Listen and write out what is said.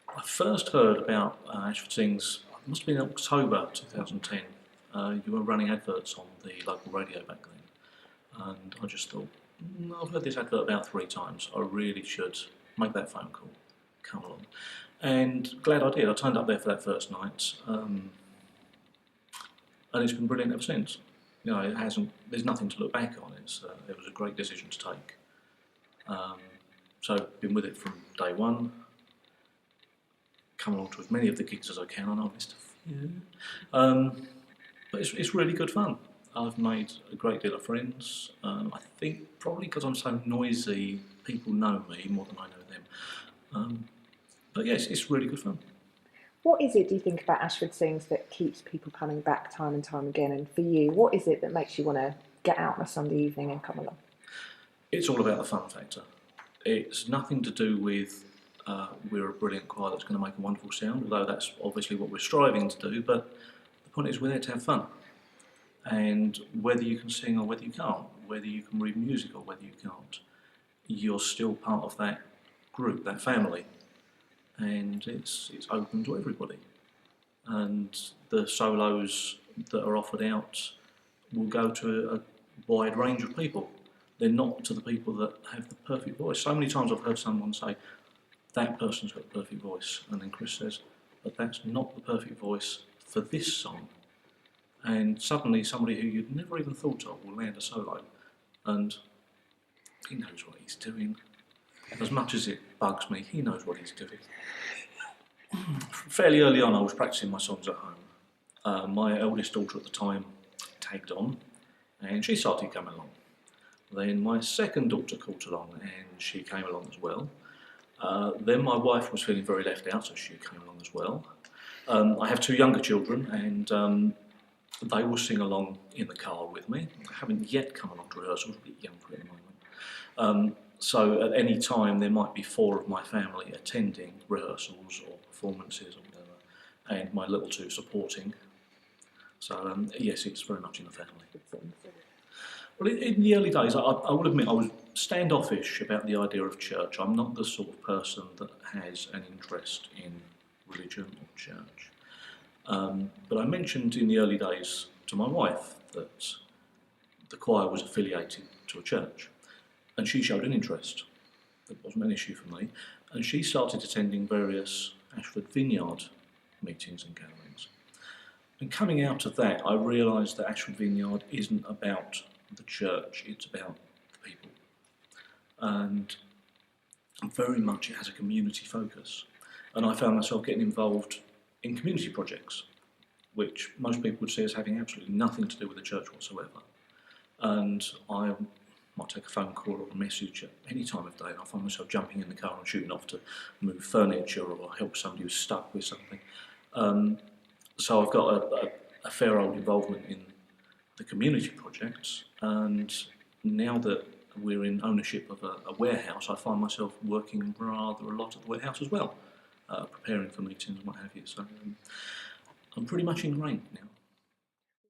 I first heard about Ashford Sings, it must have been October 2010. You were running adverts on the local radio back then, and I just thought, I've heard this advert about 3 times, I really should make that phone call, come along. And glad I did. I turned up there for that first night, and it's been brilliant ever since. You know, there's nothing to look back on. It was a great decision to take. So been with it from day one. Come along to as many of the gigs as I can. I know I've missed a few, but it's really good fun. I've made a great deal of friends. I think probably because I'm so noisy, people know me more than I know them. But yes, it's really good fun. What is it, do you think, about Ashford Sings that keeps people coming back time and time again? And for you, what is it that makes you want to get out on a Sunday evening and come along? It's all about the fun factor. It's nothing to do with we're a brilliant choir that's going to make a wonderful sound, although that's obviously what we're striving to do, but the point is we're there to have fun. And whether you can sing or whether you can't, whether you can read music or whether you can't, you're still part of that group, that family. And it's open to everybody. And the solos that are offered out will go to a wide range of people. They're not to the people that have the perfect voice. So many times I've heard someone say, that person's got the perfect voice, and then Chris says, but that's not the perfect voice for this song. And suddenly somebody who you'd never even thought of will land a solo, and he knows what he's doing. As much as it bugs me, he knows what he's doing. Fairly early on I was practicing my songs at home. My eldest daughter at the time tagged on, and she started coming along. Then my second daughter caught along, and she came along as well. Then my wife was feeling very left out, so she came along as well. I have 2 younger children, and they will sing along in the car with me. I haven't yet come along to rehearsals, a bit young for it at the moment. So at any time there might be 4 of my family attending rehearsals or performances or whatever, and my little 2 supporting. So yes, it's very much in the family. Well, in the early days, I will admit I was standoffish about the idea of church. I'm not the sort of person that has an interest in religion or church. But I mentioned in the early days to my wife that the choir was affiliated to a church, and she showed an interest. It wasn't an issue for me, and she started attending various Ashford Vineyard meetings and gatherings. And coming out of that, I realised that Ashford Vineyard isn't about the church, it's about the people. And very much it has a community focus. And I found myself getting involved in community projects, which most people would see as having absolutely nothing to do with the church whatsoever. And I might take a phone call or a message at any time of day, and I find myself jumping in the car and shooting off to move furniture or help somebody who's stuck with something. So I've got a fair old involvement in the community projects, and now that we're in ownership of a warehouse, I find myself working rather a lot at the warehouse as well, preparing for meetings and what have you. So I'm pretty much ingrained now.